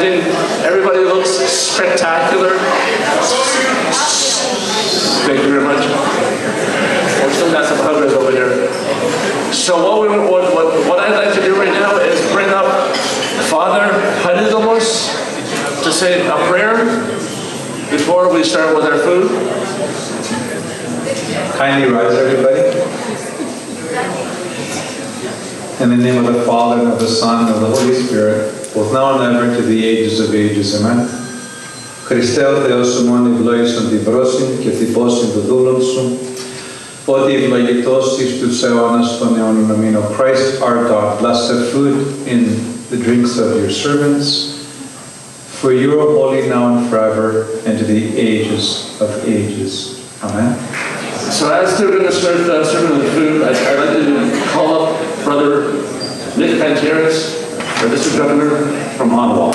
presenting. Everybody looks spectacular. Thank you very much. We still got some huggers over here. So what I'd like to do right now is bring up Father Haridomos to say a prayer before we start with our food. Kindly rise, everybody. In the name of the Father, and of the Son, and of the Holy Spirit, both now and ever, to the ages of ages. Amen. Χριστέ ο Θεός σου μόνοι ευλόγησον τη βρόσιν και τυπώσιν το δούλον σου, ότι ευλογητός εις τους αιώνας των αιώνων. Amen. O Christ our God, bless the food in the drinks of your servants, for you are holy now and forever, and to the ages of ages. Amen. So as they're going to start serving the food, I'd like to call up Brother Nick Panteras, our district governor from Ottawa.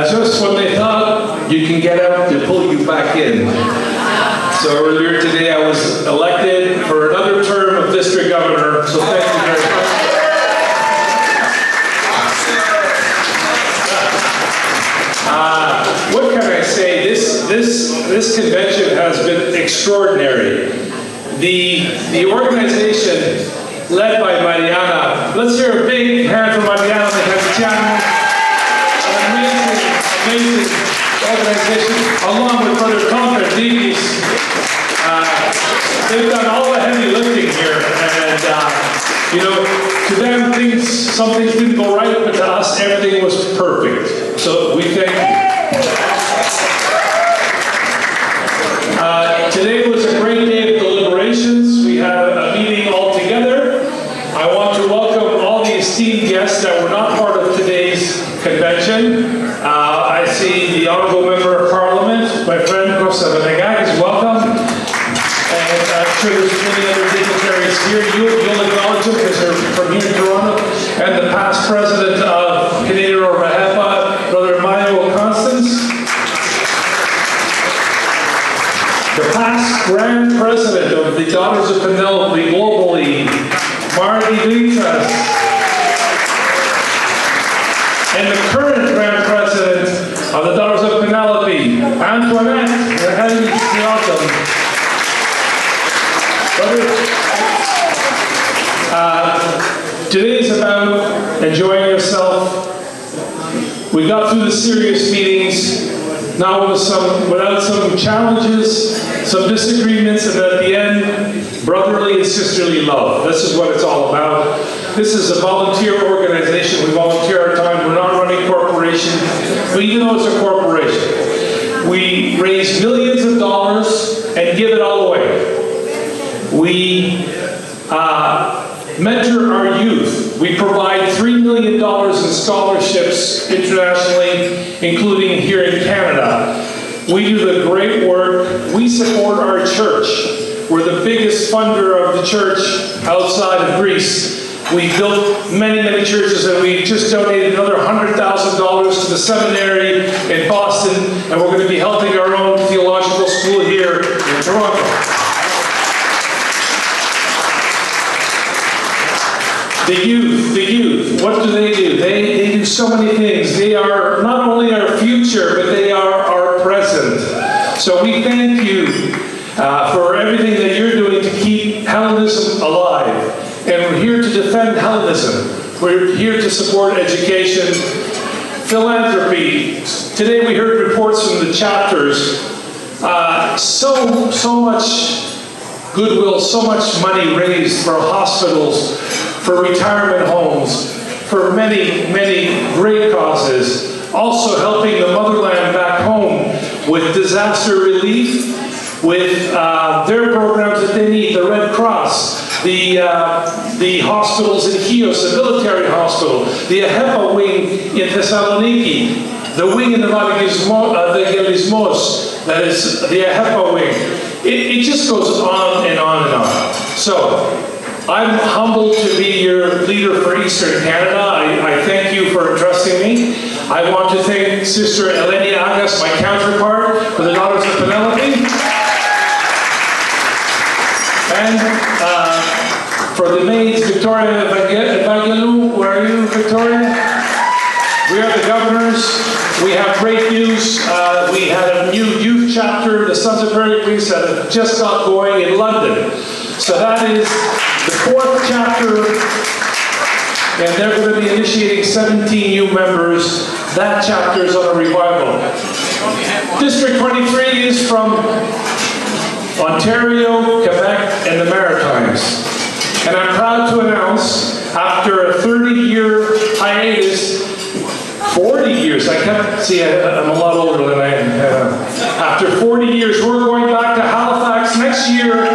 Just when they thought you can get out, they pull you back in. So earlier today I was elected for another term of district governor, so thank you very much. What can I say? This convention has been extraordinary. The organization led by Mariana, let's hear a big hand for Mariana. Amazing organization, along with Brother Comfort Davies. They've done all the heavy lifting here, and you know, to them some things didn't go right, but to us everything was perfect. So we thank you. Today was a great day of deliberations. We had a meeting all together. I want to welcome all the esteemed guests that were not part of today's convention. I see the Honorable Member of Parliament, my friend Kosa Vanegak, is welcome. And I'm sure there's many other dignitaries here. You'll acknowledge them because they're from here in Toronto. And the past president of Canadian AHEPA, Brother Mario Constance. The past Grand President of the Daughters of Penelope globally, Margie Vitas. And the current Grand President of the Daughters of Penelope, Antoinette. Welcome. Today is about enjoying yourself. We got through the serious meetings, now without some challenges, some disagreements, and at the end, brotherly and sisterly love. This is what it's all about. This is a volunteer organization. We volunteer our time. We're not running corporation. But even though it's a corporation, we raise millions of dollars and give it all away. We mentor our youth. We provide $3 million in scholarships internationally, including here in Canada. We do the great work. We support our church. We're the biggest funder of the church outside of Greece. We built many, many churches, and we just donated another $100,000 to the seminary in Boston, and we're going to be helping our own theological school here in Toronto. The youth, what do? They do so many things. They are not only our future, but they are our present. So we thank you for everything that you're doing to keep Hellenism alive. And we're here to defend Hellenism. We're here to support education, philanthropy. Today we heard reports from the chapters. So much goodwill, so much money raised for hospitals, for retirement homes, for many, many great causes. Also helping the motherland back home with disaster relief, with their programs that they need, the Red Cross, the hospitals in Chios, the military hospital, the AHEPA wing in Thessaloniki, the wing in the Evangelismos, that is the AHEPA wing. It just goes on and on and on. So, I'm humbled to be your leader for Eastern Canada. I thank you for trusting me. I want to thank Sister Eleni Agas, my counterpart, for the Daughters of Penelope. And for the maids, Victoria Victoria Evangelou. Where are you, Victoria? We are the governors. We have great news. We had a new youth chapter, the Sons of Mary Priest, that have just got going in London. So that is the 4th chapter, and they're going to be initiating 17 new members. That chapter is on a revival. District 23 is from Ontario, Quebec, and the Maritimes. And I'm proud to announce, after a 30-year hiatus, 40 years, I'm a lot older than I am. After 40 years, we're going back to Halifax next year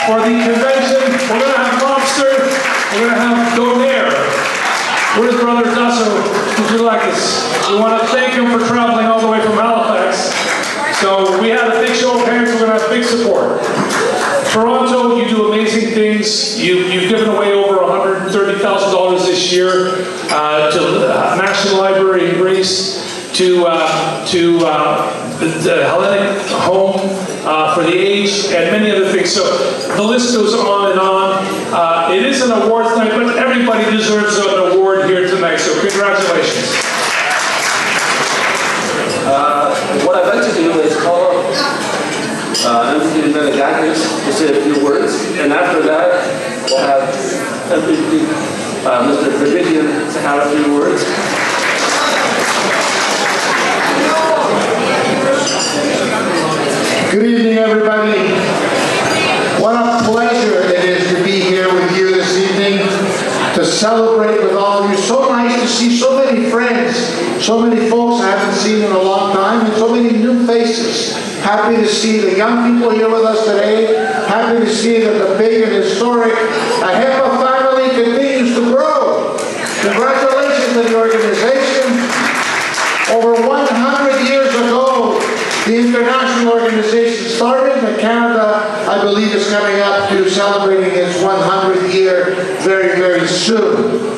for the convention. We're going to have lobster, we're going to have donair. Where's Brother Dasso? Would you like this? We want to thank him for traveling all the way from Halifax. So we had a big show of hands, we're going to have big support. Toronto, you do amazing things. You've given away over $130,000 this year to the National Library in Greece, to the Hellenic Home for the Aged, and many other things. So the list goes on and on. It is an awards night, but everybody deserves an award here tonight, so congratulations. What I'd like to do is call up MVP Menegakis to say a few words, and after that, we'll have MVP Mr. Davidian to have a few words. Good evening, everybody. What a pleasure it is to be here with you this evening to celebrate with all of you. So nice to see so many friends, so many folks I haven't seen in a long time, and so many new faces. Happy to see the young people here with us today. Happy to see that the big and historic AHEPA family continues to grow. Congratulations to the organization. Over 100 years ago, the international organization started, and Canada, I believe, is coming up to celebrating its 100th year very, very soon.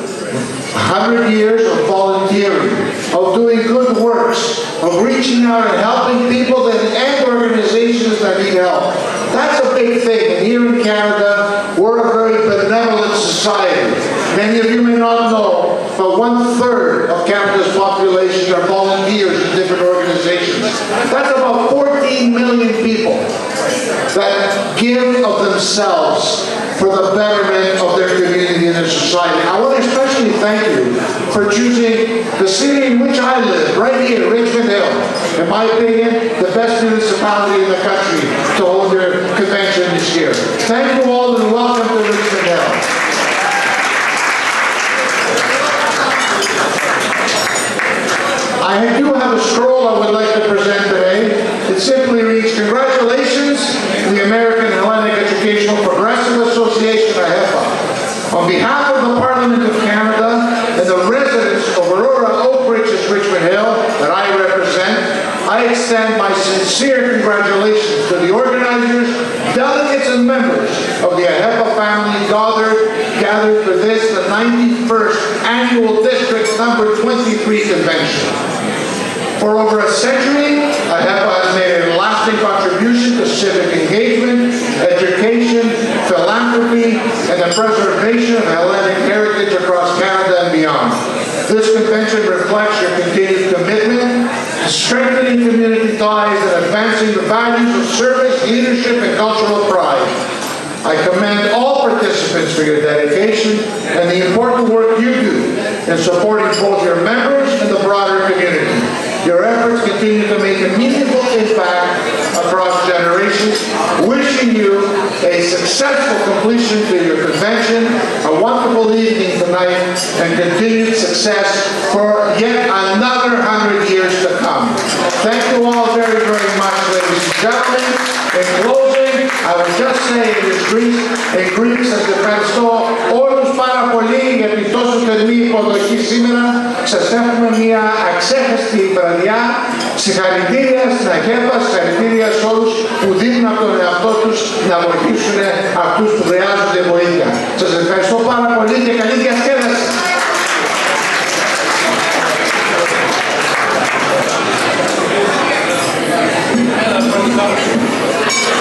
100 years of volunteering, of doing good works, of reaching out and helping people and organizations that need help. That's a big thing. And here in Canada, we're a very benevolent society. Many of you may not know, but 1/3 of Canada's population are volunteers in different organizations. That's about 14 million people that give of themselves for the betterment of their community and their society. I want to especially thank you for choosing the city in which I live, right here, Richmond Hill. In my opinion, the best municipality in the country to hold their convention this year. Thank you all and welcome to Richmond Hill. I do have a scroll I would like to present today. It simply reads, congratulations to the American Hellenic Educational Progressive Association, AHEPA. On behalf of the Parliament of Canada and the residents of Aurora, Oak Ridge, and Richmond Hill that I represent, I extend my sincere congratulations to the organizers, delegates, and members of the AHEPA family gathered for this, the 91st Annual District Number 23 Convention. For over a century, AHEPA has made a lasting contribution to civic engagement, education, philanthropy, and the preservation of Hellenic heritage across Canada and beyond. This convention reflects your continued commitment to strengthening community ties and advancing the values of service, leadership, and cultural pride. I commend all participants for your dedication and the important work you do in supporting both your members and the broader community. Your efforts continue to make a meaningful impact across generations. Wishing you a successful completion to your convention, a wonderful evening tonight, and continued success for yet another 100 years to come. Thank you all very, very much, ladies and gentlemen. In closing, I would just say in Greek, σας ευχαριστώ όλους πάρα πολύ για την τόσο θερμή υποδοχή σήμερα. Σας εύχομαι μια αξέχαστη βραδιά. Συγχαρητήρια στην AHEPA, συγχαρητήρια σε όλους που δίνουν από τον εαυτό τους να βοηθήσουν αυτούς που χρειάζονται βοήθεια. Σας ευχαριστώ πάρα πολύ και καλή διασκέδαση.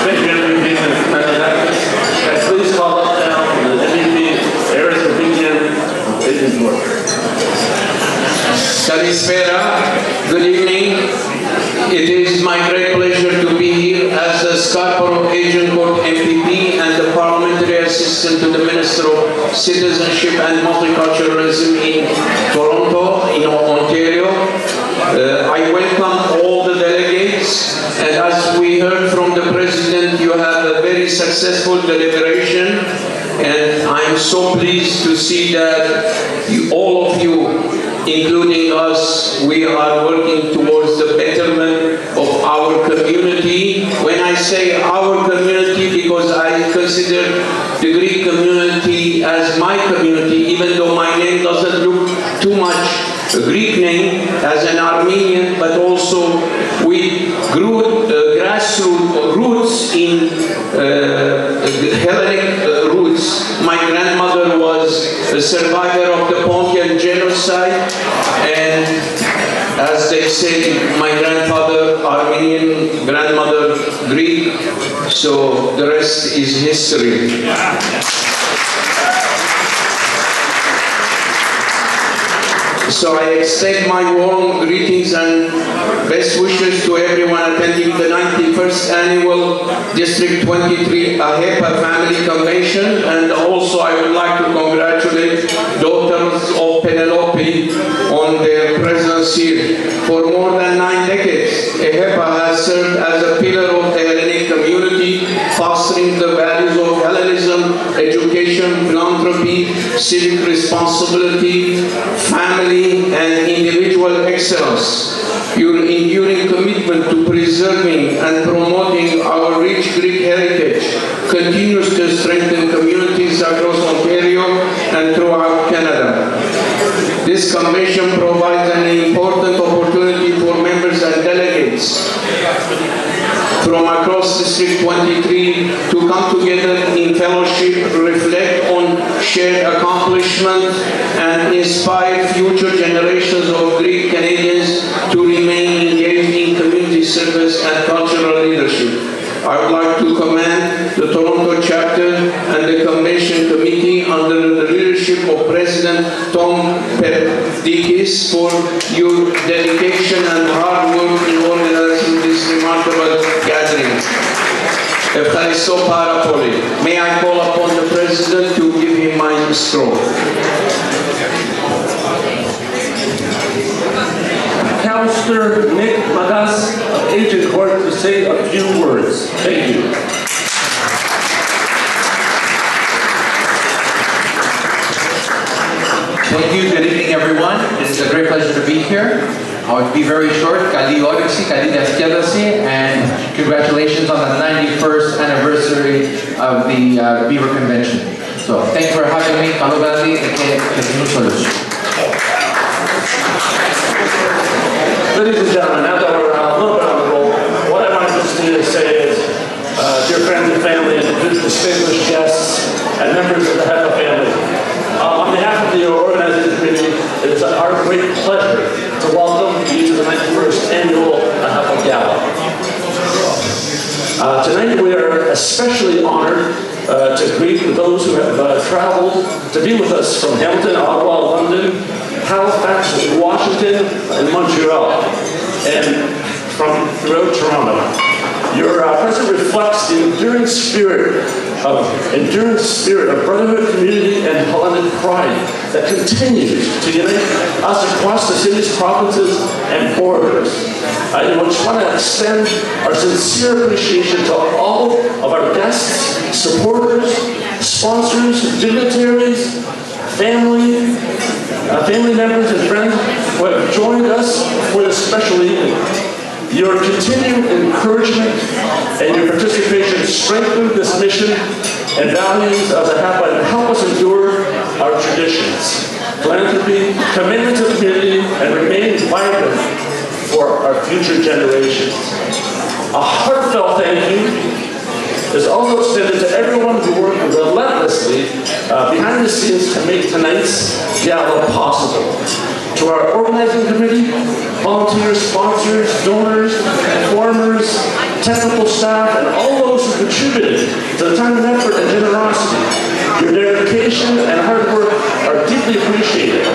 Thank you, MVP. Please call up now the MVP, Aris Kalispera. Good evening. It is my great pleasure to be here as a Scarborough Agincourt MPP and the Parliamentary Assistant to the Minister of Citizenship and Multiculturalism in Toronto, in Ontario. I welcome all the delegates, and as we heard from the President, you have a very successful deliberation, and I'm so pleased to see that all of you, including us, we are working towards the betterment of our community. When I say our community, because I consider the Greek community as my community, even though my name doesn't look too much a Greek name, as an Armenian, but also we grew grassroots roots in Hellenic roots. My grandmother was a survivor of the Pontian genocide, and as they say, my grandfather Armenian, grandmother Greek, so the rest is history. So I extend my warm greetings and best wishes to everyone attending the 91st Annual District 23 AHEPA Family Convention, and also I would like to congratulate daughters of Penelope on their presence here. For more than 9 decades, AHEPA has served as a pillar of the Hellenic community, fostering the values of Hellenism, education, philanthropy, civic responsibility, family, and individual excellence. Your enduring commitment to preserving and promoting our rich Greek heritage continues to strengthen communities across Ontario and throughout Canada. This convention provides an important opportunity for members and delegates from across District 23 to come together in fellowship, reflect on shared accomplishment, and inspire future generations of Greek Canadians to remain engaged in community service and cultural leadership. I would like to commend the Toronto chapter and the convention committee under the leadership of President Tom Perdikis for your dedication and hard work in organizing this remarkable gathering. May I call upon the President to give him my scroll. Councillor Nick Magas of Agincourt to say a few words. Thank you. Thank you. Good evening, everyone. It is a great pleasure to be here. I will be very short. Kali Oriksi, Kali Daskiadasi, and congratulations on the 91st anniversary of the Beaver Convention. So thank you for having me. Kalubali, Ladies and gentlemen, now that we're a little bit on the roll, what I wanted to say is, dear friends and family, and distinguished guests, and members of the AHEPA family, on behalf of the organizing committee, it is our great pleasure to welcome you to the 91st Annual AHEPA Gala. Tonight we are especially honored to greet those who have traveled to be with us from Hamilton, Ottawa, London, Halifax, Washington, and Montreal, and from throughout Toronto. Your presence reflects the enduring spirit of brotherhood, community, and Hellenic pride that continues to unite us across the cities, provinces, and borders. I just want to extend our sincere appreciation to all of our guests, supporters, sponsors, dignitaries, family members, and friends who have joined us for this special evening. Your continued encouragement and your participation strengthen this mission and values of the AHEPA and help us endure our traditions, philanthropy, commitment to the community, and remain vibrant for our future generations. A heartfelt thank you is also extended to everyone who worked relentlessly behind the scenes to make tonight's gala possible. To our organizing committee, volunteers, sponsors, donors, informers, technical staff, and all those who contributed to the time and effort and generosity. Your dedication and hard work are deeply appreciated.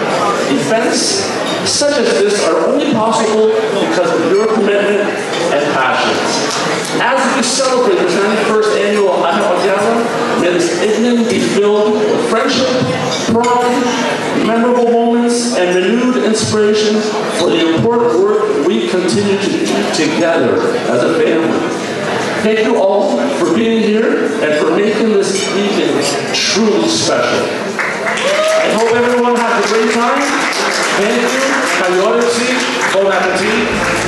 Events such as this are only possible because of your commitment and passions. As we celebrate the 91st annual AHEPA Gala, may this evening be filled with friendship, pride, memorable moments, and renewed inspiration for the important work we continue to do together as a family. Thank you all for being here and for making this evening truly special. I hope everyone has a great time. Thank you. Calorixi, bon appetit.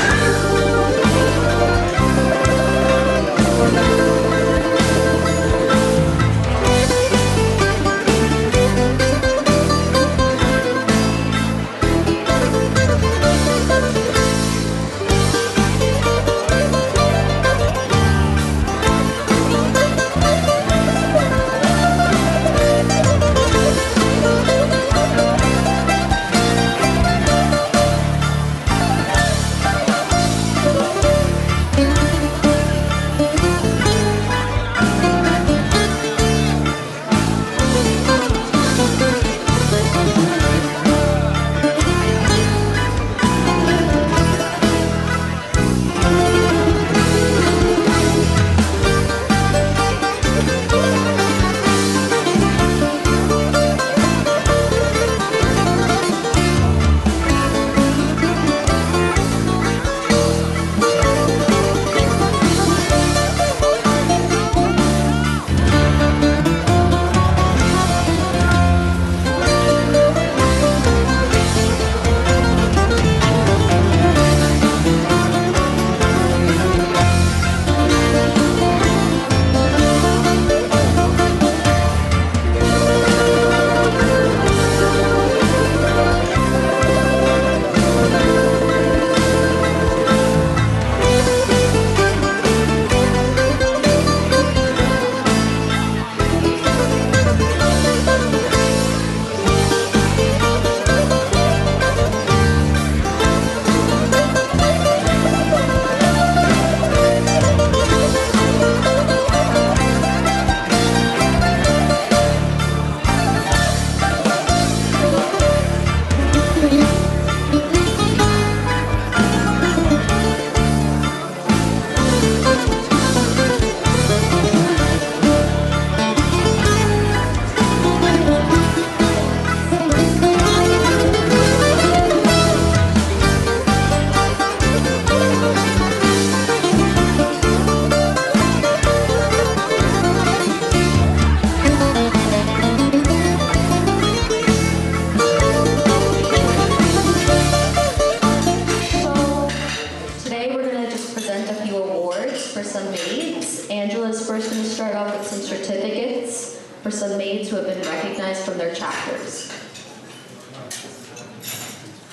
for some maids who have been recognized from their chapters.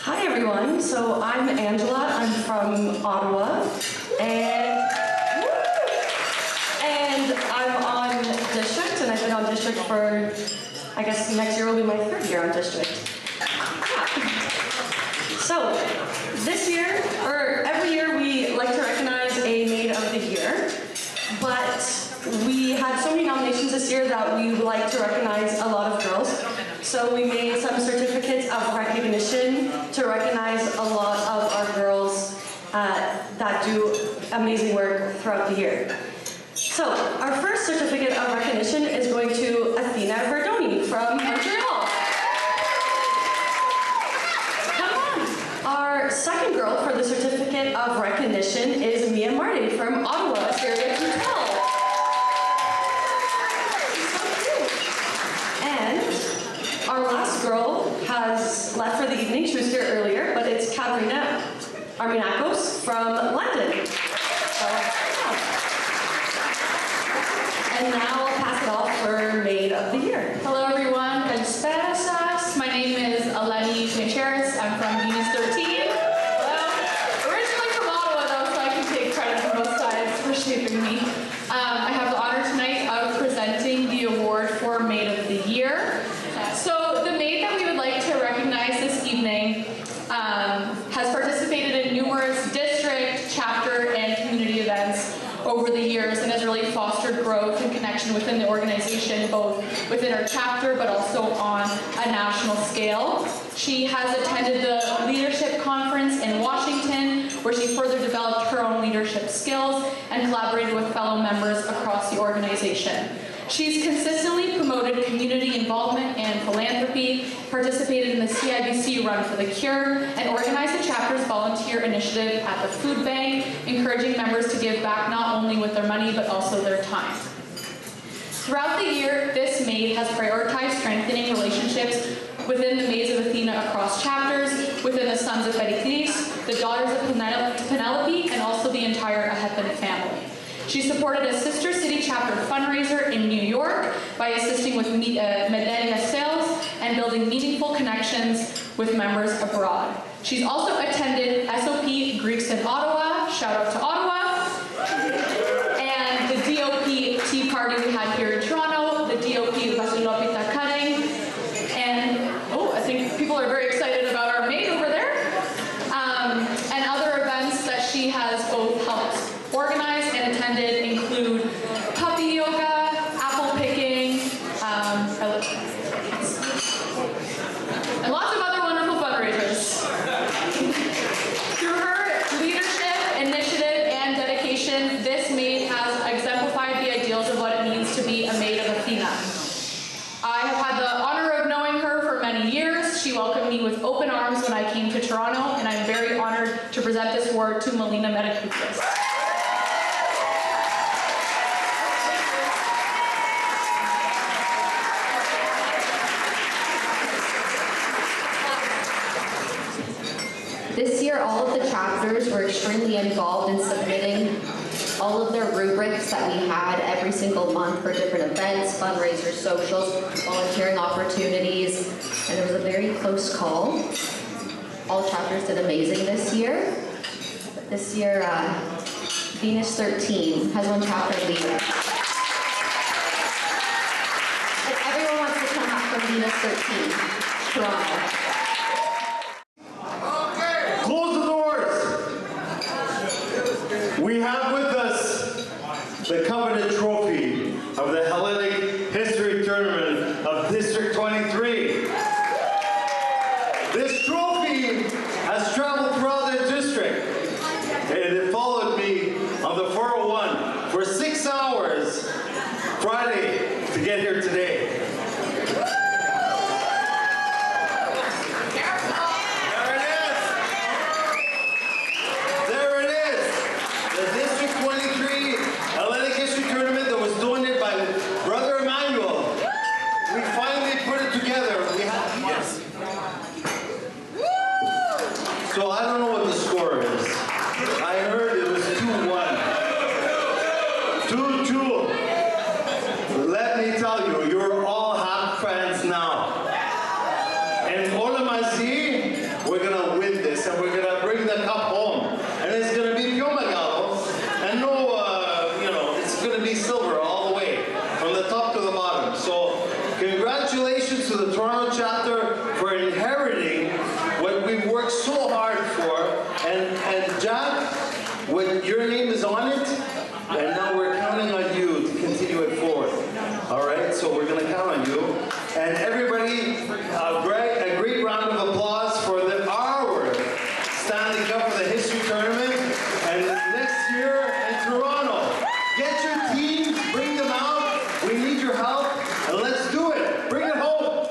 Hi everyone, so I'm Angela, I'm from Ottawa, and I'm on district, and I've been on district for, I guess next year will be my third year on district. Yeah. So, this year, or every year, we like to recognize a Maid of the Year, but we had so many nominations this year that we would like to recognize a lot of girls. So we made some certificates of recognition to recognize a lot of our girls that do amazing work throughout the year. So our first certificate of recognition is going to Athena Verdoni from Montreal. Come on. Our second girl for the certificate of recognition is Mia Marty from Ottawa, Area 212. Our last girl has left for the evening. She was here earlier, but it's Katerina Arminakos from London. So, yeah. And now I'll pass it off for Maid of the Year. Hello everyone, Kalispera Sas. My name is Eleni Mecheris. I'm from Venus 13. Well, originally from Ottawa though, so I can take credit from both sides for shaping me. I have the honor tonight of presenting the award for Maid of the Year. So the maid that we would like to recognize this evening has participated in numerous district, chapter, and community events over the years and has really fostered growth and connection with organization, both within her chapter but also on a national scale. She has attended the Leadership Conference in Washington, where she further developed her own leadership skills and collaborated with fellow members across the organization. She's consistently promoted community involvement and philanthropy, participated in the CIBC Run for the Cure, and organized the chapter's volunteer initiative at the food bank, encouraging members to give back not only with their money but also their time. Throughout the year, this maid has prioritized strengthening relationships within the Maids of Athena across chapters, within the Sons of Pericles, the Daughters of Penelope, and also the entire AHEPA family. She supported a sister city chapter fundraiser in New York by assisting with Medellin sales and building meaningful connections with members abroad. She's also attended SOP Greeks in Ottawa, shout out to Ottawa, and the DOP Tea Party we had here in Toronto, the DOP Vasilopita Cutting, and I think people are very excited about our maid over there, and other events that she has both helped organize and attended include puppy yoga, apple picking, and lots of other wonderful fundraisers. Through her leadership, initiative, and dedication, this maid has exemplified the ideals of what it means to be a maid of Athena. I have had the honor of knowing her for many years. She welcomed me with open arms when I came to Toronto, and I'm very honored to present this award to Melina Medakoutis. This year, all of the chapters were extremely involved in submitting all of their rubrics that we had every single month for different events, fundraisers, socials, volunteering opportunities, and it was a very close call. All chapters did amazing this year. But this year, Venus 13 has one chapter leader. And everyone wants to come up from Venus 13, Toronto. We have with us the coveted trophy of the Hellenic History Tournament of District 23. This trophy has traveled throughout the district, and it followed me on the 401 for 6 hours Friday to get here today. So I don't know what the score is. I heard it was 2-1. 2-2. Let me tell you, you're all hot fans now. And Olamasi, we're gonna win this and we're gonna bring the cup home. And it's gonna be Piomagalo. And no, it's gonna be silver all the way, from the top to the bottom. So congratulations to the Toronto chapter for inheriting what we've worked so hard for, and Jack, your name is on it, and now we're counting on you to continue it forward. All right, so we're going to count on you. And everybody, a great round of applause for our Stanley Cup for the History Tournament, and next year in Toronto. Get your teams, bring them out, we need your help, and let's do it. Bring it home.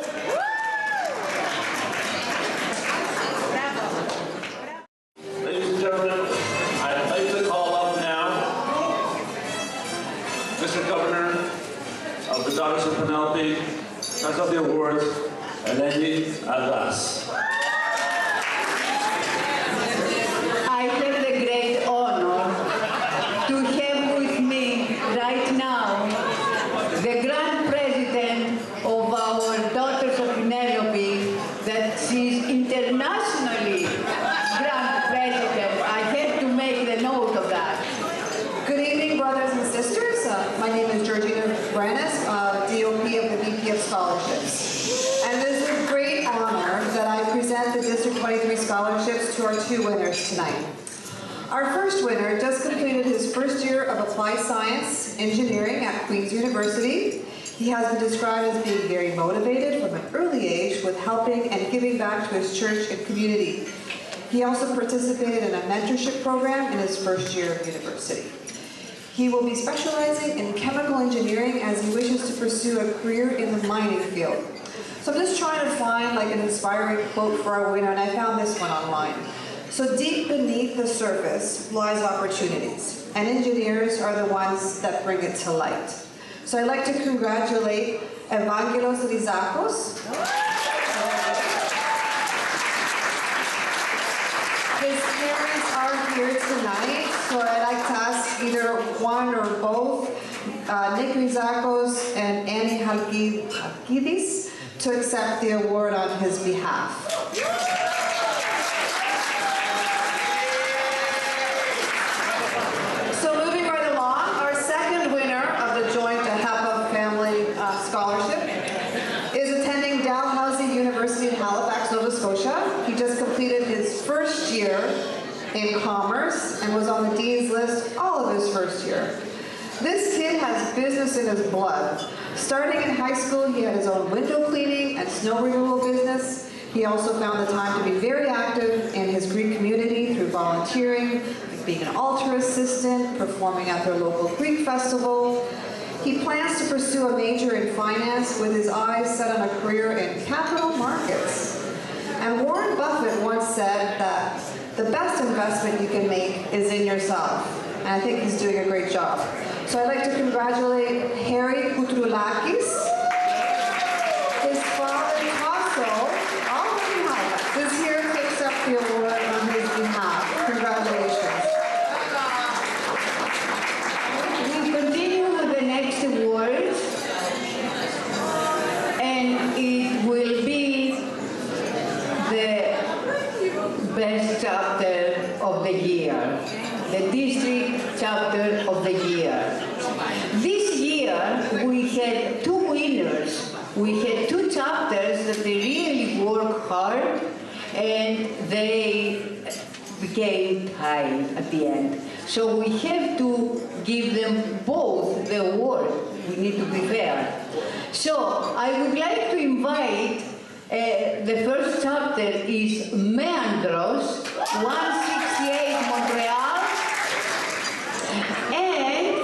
Ladies and gentlemen, I'd like to call up now Mr. Governor of the Daughters of Penelope, Sons of the Awards, Eleni Adas. I have the great honor to have with me right now the Grand President of our Daughters of Penelope, that she's internationally Grand President. I had to make the note of that. Good evening, brothers and sisters. My name is Georgina Branis, DOP of the VP of Scholarships. And it is with great honor that I present the District 23 scholarships to our 2 winners tonight. Our first winner just completed his first year of Applied Science Engineering at Queen's University. He has been described as being very motivated from an early age with helping and giving back to his church and community. He also participated in a mentorship program in his first year of university. He will be specializing in chemical engineering as he wishes to pursue a career in the mining field. So I'm just trying to find like an inspiring quote for our winner, and I found this one online. So deep beneath the surface lies opportunities, and engineers are the ones that bring it to light. So I'd like to congratulate Evangelos Rizakos. His parents are here tonight, so I'd like to ask either one or both, Nick Rizakos and Annie Halkidis, to accept the award on his behalf. So moving right along, our second winner of the joint AHEPA family scholarship is attending Dalhousie University in Halifax, Nova Scotia. He just completed his first year in commerce and was on the dean's list all of his first year. This kid has business in his blood. Starting in high school, he had his own window cleaning and snow removal business. He also found the time to be very active in his Greek community through volunteering, like being an altar assistant, performing at their local Greek festival. He plans to pursue a major in finance with his eyes set on a career in capital markets. And Warren Buffett once said that the best investment you can make is in yourself. And I think he's doing a great job. So I'd like to congratulate Harry Koutroulakis. His father, Tasso, already is here to accept the award on his behalf. Congratulations. We continue with the next award, and it will be the best chapter of the year, the district chapter of the year. This year we had two winners. We had two chapters that they really worked hard and they became tied at the end. So we have to give them both the award. We need to be fair. So I would like to invite the first chapter is Meandros, 168 Montreal, and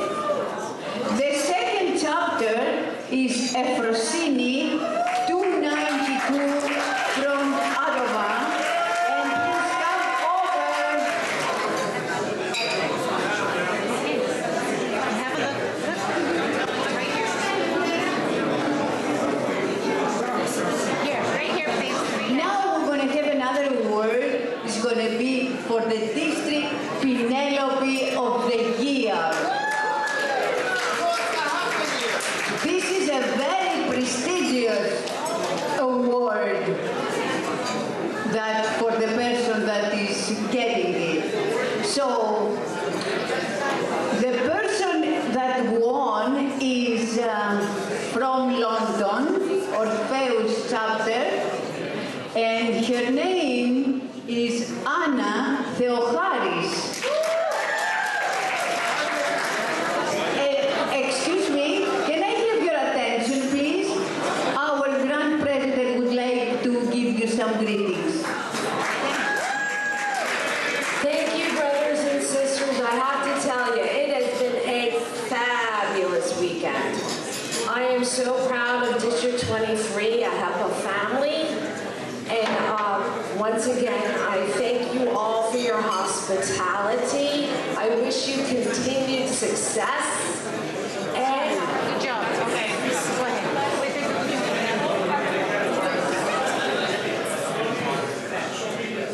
the second chapter is Efrosini, 292 from Ottawa, and please come over. Have a look. Right here. Right here, please. Now we're going to have another award. It's going to be for the District Penelope of the Year. This is a very prestigious award that for the person that is getting it. So the person that won is from London, Orpheus chapter, and her name is Anna Theocharis. Excuse me, can I have your attention, please? Our Grand President would like to give you some greetings. Thank you, brothers and sisters. I have to tell you, it has been a fabulous weekend. I am so proud of District 23, AHEPA family. And once again, I thank you all for your hospitality. I wish you continued success. And good job. Okay, go ahead.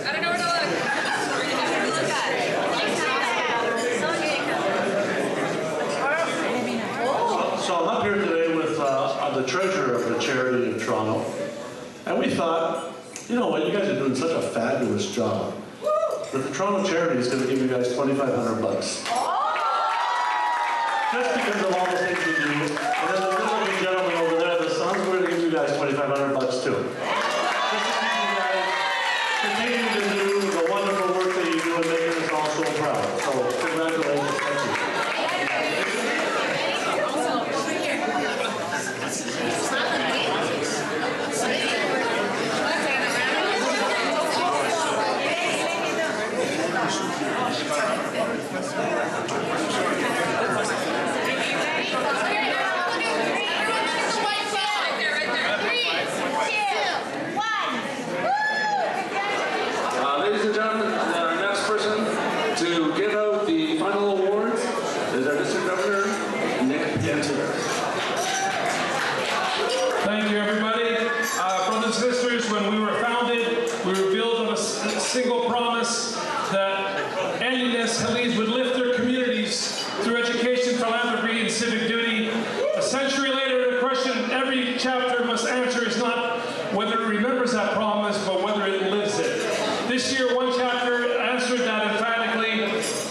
I don't know where to look. Look at it. So I'm up here today with the treasurer of the charity of Toronto, and we thought, you know what, you guys are doing such a fabulous job that the Toronto charity is going to give you guys $2,500 bucks. Just because of all the things you do. And then the good-looking gentleman over there, the sons, we're going to give you guys $2,500 bucks too. Just to keep you guys continue to do the wonderful work that you do and making us all so proud. So congratulations. Thank you.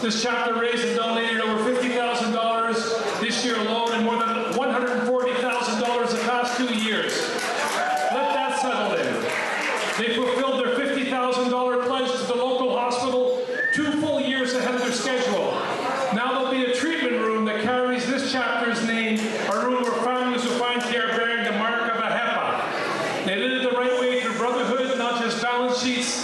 This chapter raised and donated over $50,000 this year alone and more than $140,000 the past 2 years. Let that settle in. They fulfilled their $50,000 pledge to the local hospital 2 full years ahead of their schedule. Now there'll be a treatment room that carries this chapter's name, a room where families will find care bearing the mark of AHEPA. They did it the right way through brotherhood, not just balance sheets.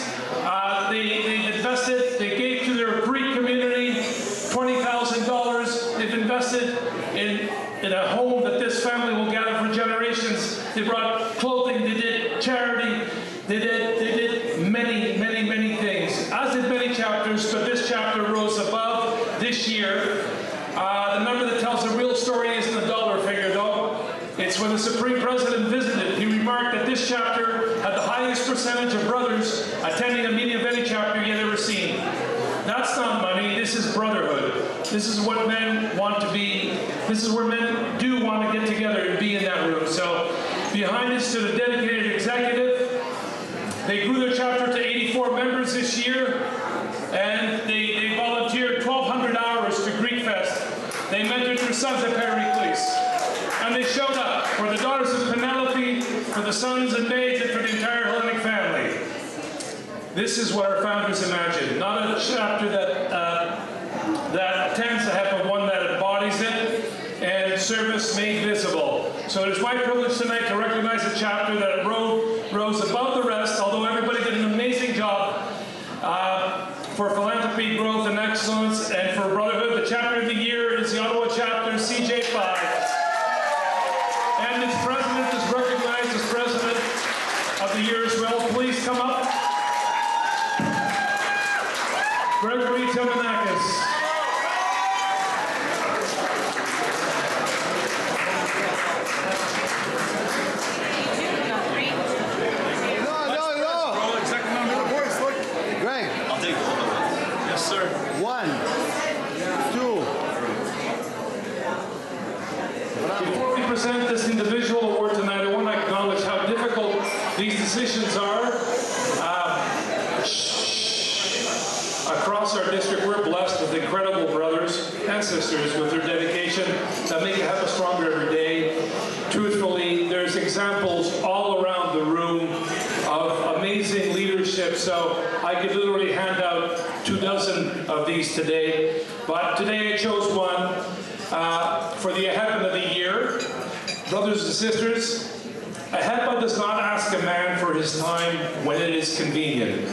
They invested, they gave to their Greek community $20,000. They've invested in a home that this family will gather for generations. They brought clothing, they did charity, they did many, many, many things. As did many chapters, but this chapter rose above this year. The number that tells the real story isn't a dollar figure, though. It's when the Supreme President visited, he remarked that this chapter had the highest percentage of brothers attending a meeting of any chapter he had ever seen. That's not money, this is brotherhood. This is what men want to be, this is where men do want to get together and be in that room. So, behind us stood a dedicated executive. They grew their chapter to 84 members this year, and they volunteered 1,200 hours to Greek Fest. They mentored their sons at Pericles. And they showed up for the daughters of Penelope, for the sons and maids, and for the entire Hellenic family. This is what our founders imagined. Not a chapter that attends AHEPA, one that embodies it, and service made visible. So it is my privilege tonight to recognize a chapter that rose above the rest, although everybody did an amazing job for philanthropy, growth, and excellence, and for brotherhood. The chapter of the year is the Ottawa chapter, CJ5. And its president is recognized as president of the year as well. Please come up. Gregory Timonakis. Greg. I'll take it. Yes, sir. 1, 2. Before we present this individual award tonight, I want to acknowledge how difficult these decisions are. Across our district, we're blessed with incredible brothers and sisters with their dedication that make AHEPA stronger every day. Truthfully, there's examples all around the room of amazing leadership, so I could literally hand out 24 of these today. But today I chose one for the AHEPA of the year. Brothers and sisters, AHEPA does not ask a man for his time when it is convenient.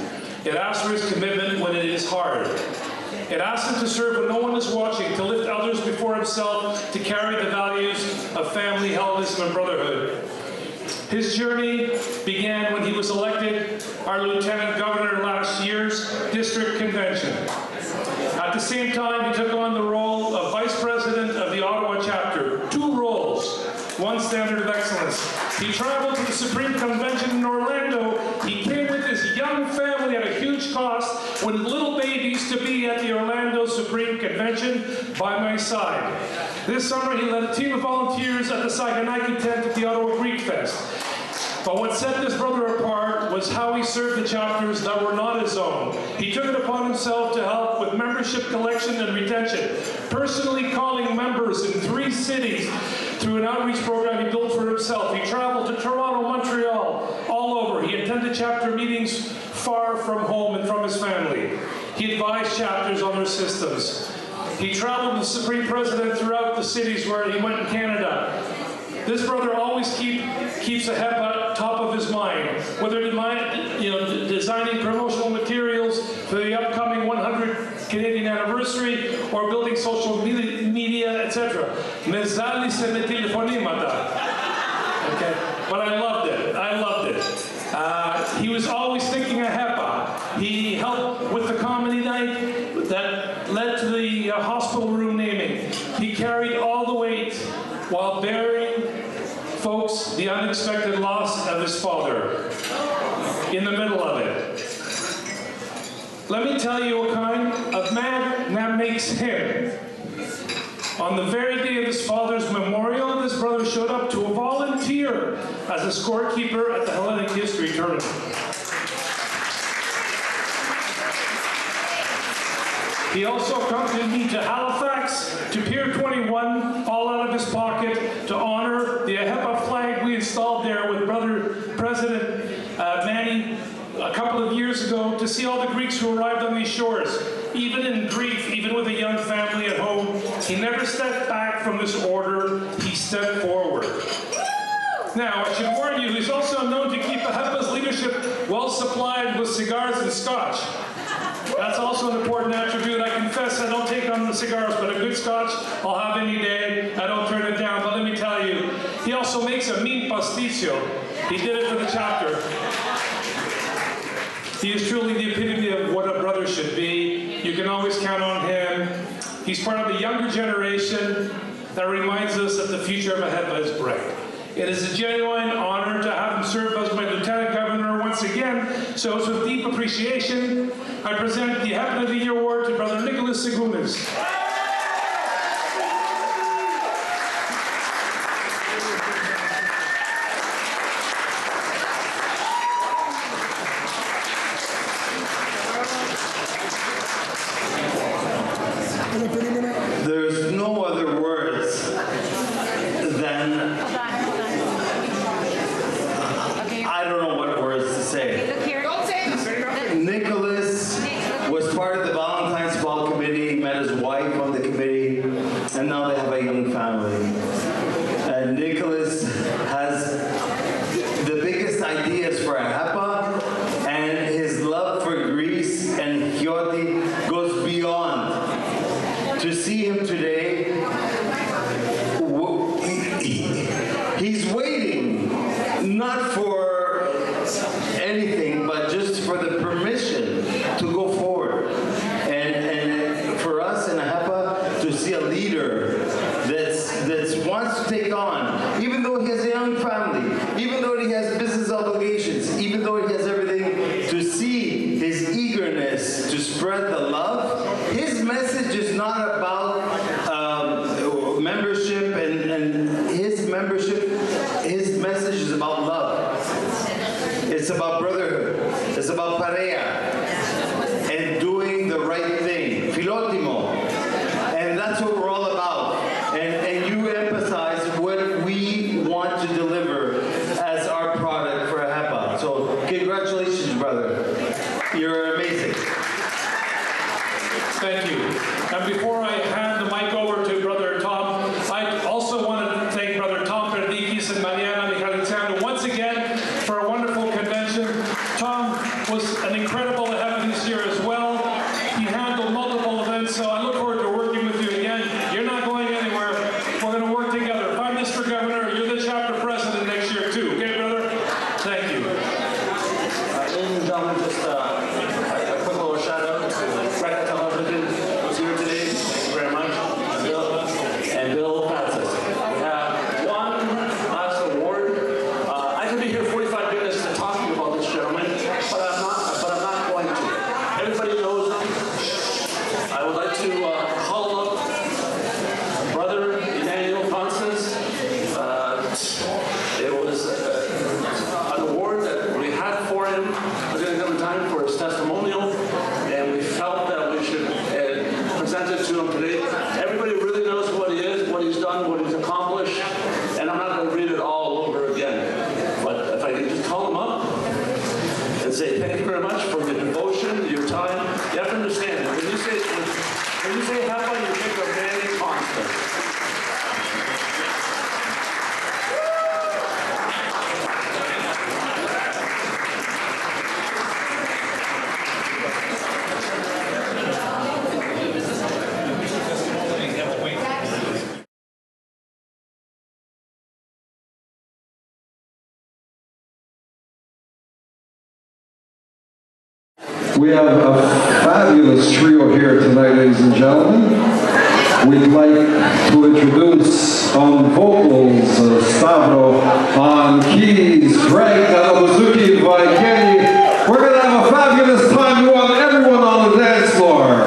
It asks for his commitment when it is hard. It asks him to serve when no one is watching, to lift others before himself, to carry the values of family, Hellenism, and brotherhood. His journey began when he was elected our Lieutenant Governor last year's district convention. At the same time, he took on the role of Vice President of the Ottawa chapter. 2 roles, 1 standard of excellence. He traveled to the Supreme Convention in Orlando. He came with his young family at a huge cost with little babies to be at the Orlando Supreme Convention by my side. This summer, he led a team of volunteers at the Saganaki tent at the Ottawa Greek Fest. But what set this brother apart was how he served the chapters that were not his own. He took it upon himself to help with membership collection and retention, personally calling members in 3 cities through an outreach program he built for himself. He traveled to Toronto, Montreal, all over. He attended chapter meetings far from home and from his family. He advised chapters on their systems. He traveled with the Supreme President throughout the cities where he went in Canada. This brother always keeps AHEPA top of his mind, whether designing promotional materials for the upcoming 100 Canadian anniversary or building social media, etc. Okay, but I loved it. I loved it. He was always thinking AHEPA. He helped with the comedy night that led to the hospital room naming. He carried all the weight while bearing, folks, the unexpected loss of his father in the middle of it. Let me tell you what kind of man that makes him. On the very day of his father's memorial, this brother showed up to volunteer as a scorekeeper at the Hellenic History Tournament. He also accompanied me to Halifax, to Pier 21, all out of his pocket, to honor the AHEPA flag we installed there with Brother President Manny a couple of years ago, to see all the Greeks who arrived on these shores. Even in grief, even with a young family at home, he never stepped back from this order, he stepped forward. Now, I should warn you, he's also known to keep AHEPA's leadership well supplied with cigars and scotch. That's also an important attribute. I confess I don't take on the cigars, but a good scotch I'll have any day. I don't turn it down, but let me tell you, he also makes a mean pasticcio. He did it for the chapter. He is truly the epitome of what a brother should be. You can always count on him. He's part of the younger generation that reminds us that the future of AHEPA is bright. It is a genuine honor to have him serve as my Lieutenant Governor once again, so it's with deep appreciation I present the AHEPA of the Year Award to Brother Nicholas Segumes. There's no other words than, I don't know what words to say. Nicholas was part of the Valentine's Ball Committee, met his wife on the committee, and now they have a young family. And Nicholas has the biggest ideas for AHEPA, and his love for Greece and Chiodi goes beyond. To see him today, he's waiting, not for anything, but just for the permission to go forward. And for us in AHEPA, to see a leader that wants to take on, even though he has a young family, even though he has business obligations, even though he has everything, to see his eagerness to spread the love. His message is not about membership and his membership. His message is about love. It's about brotherhood. It's about pareja and doing the right thing. Filotimo. And that's what we're all about. And you emphasize what we want to deliver as our product for AHEPA. So congratulations, brother. You're amazing. Thank you. And before I hand the mic over to Brother Tom, I also want to thank Brother Tom Perdikis and Mariana Michalitzano once again for a wonderful convention. Tom was an incredible AHEPA this year as well. He handled multiple events, so I look forward to working with you again. You're not going anywhere. We're going to work together. If I'm Mr. Governor, you're the chapter president next year too. Okay, brother? Thank you. Ladies and gentlemen, just a quick little shout out to GrecaTV who's here today. Thank you very much. And Bill Francis. We have one last award. I could be here 45 minutes to talk to you about this gentleman, but I'm not going to. Everybody knows I would like to call up Brother Emmanuel Francis. It was an award that we had for him. We're going to give him time for his testimonial, and we felt that we should present it to him today. Everybody really knows what he is, what he's done, what he's accomplished, and I'm not going to read it all over again. But if I could just call him up and say thank you very much for your devotion, your time. You have to understand that when you say AHEPA, you think of Manny Constant. We have a fabulous trio here tonight, ladies and gentlemen. We'd like to introduce on vocals Stavro, on keys Greg, on the bouzouki by Kenny. We're going to have a fabulous time. We want everyone on the dance floor.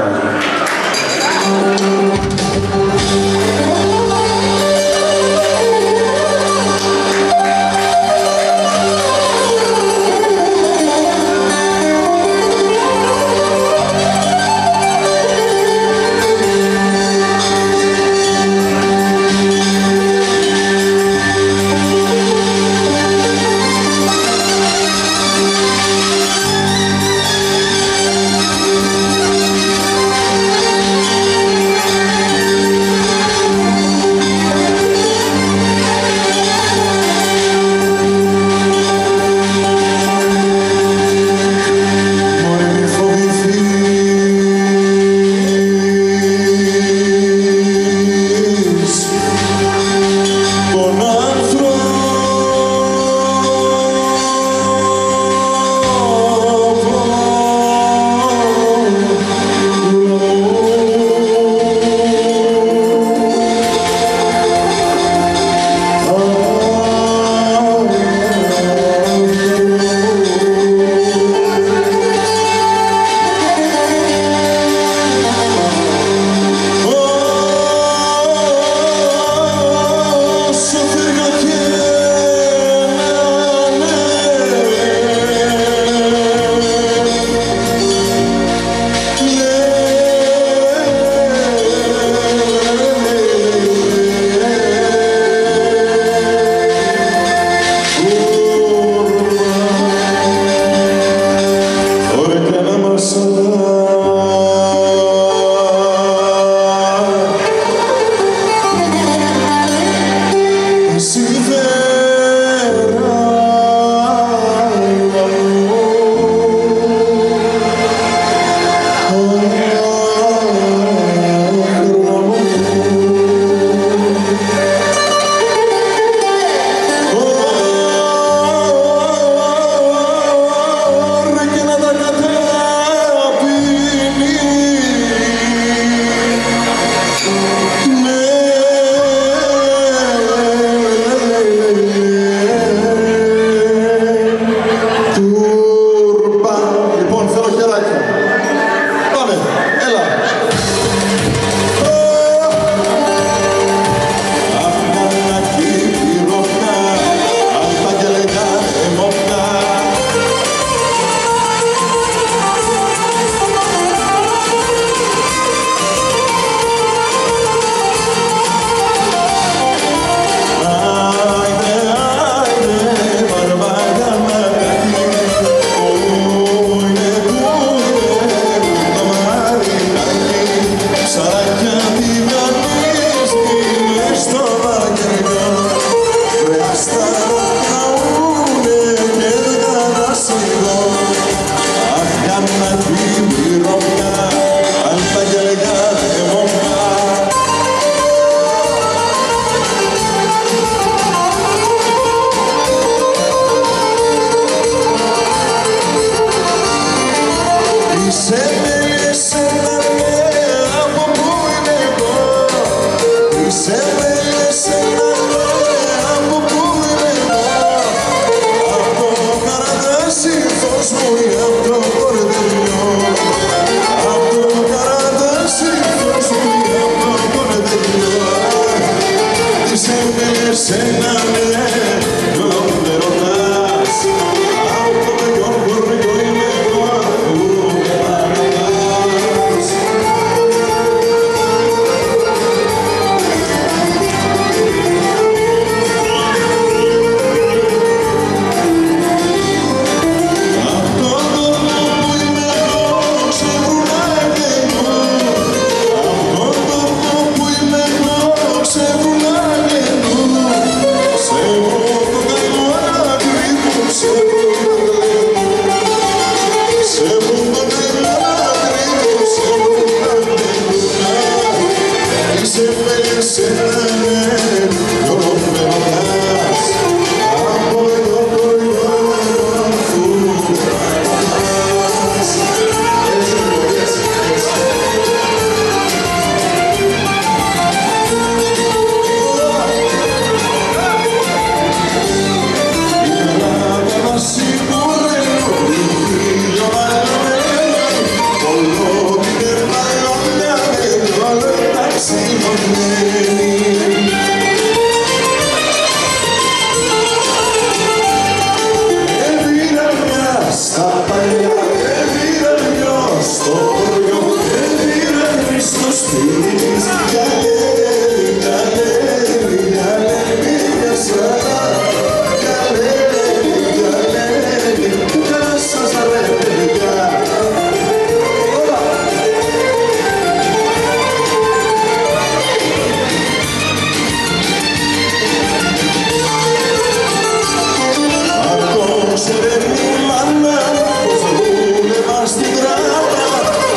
Στην τράπα,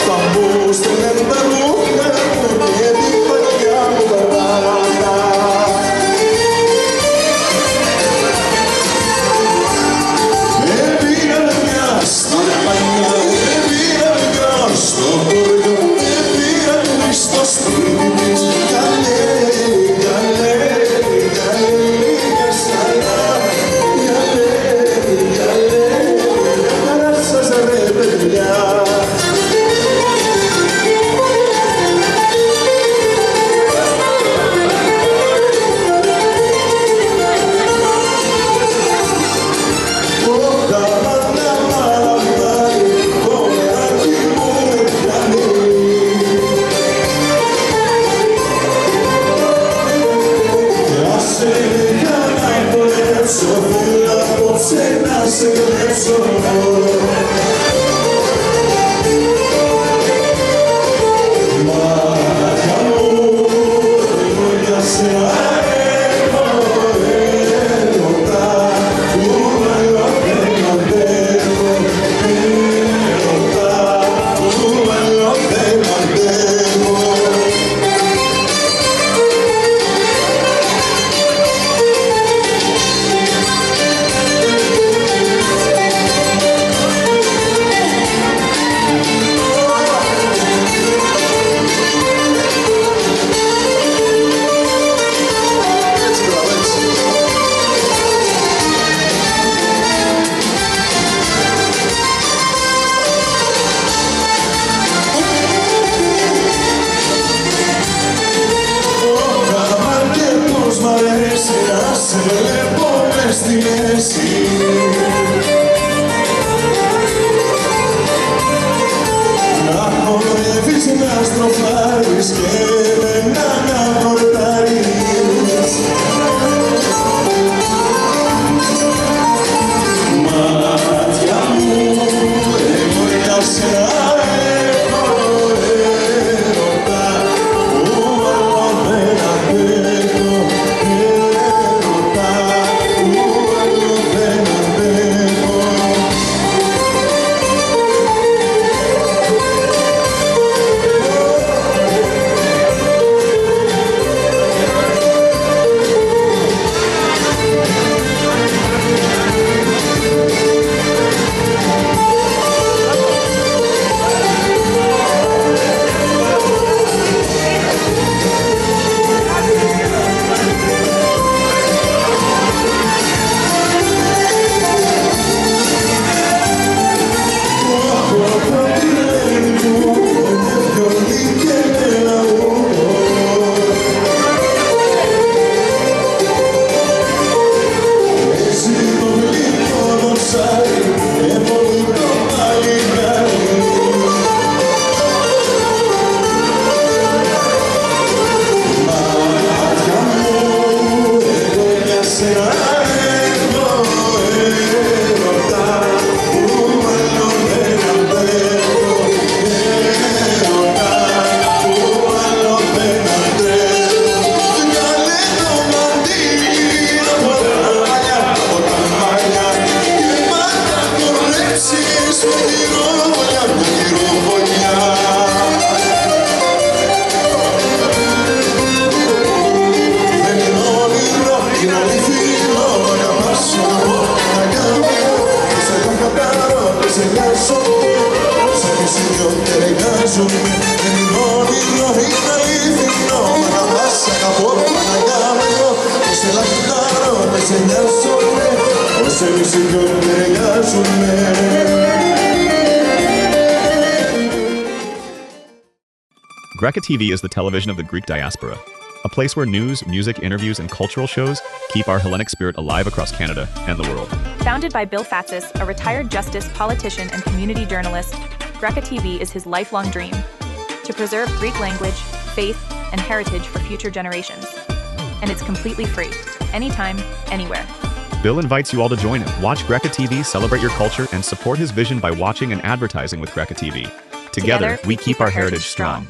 θα μπω στην ενταλούγα, GrecaTV is the television of the Greek diaspora, a place where news, music, interviews, and cultural shows keep our Hellenic spirit alive across Canada and the world. Founded by Bill Fatsis, a retired justice, politician, and community journalist, GrecaTV is his lifelong dream to preserve Greek language, faith, and heritage for future generations. And it's completely free, anytime, anywhere. Bill invites you all to join him. Watch GrecaTV, celebrate your culture, and support his vision by watching and advertising with GrecaTV. Together, we keep our heritage strong.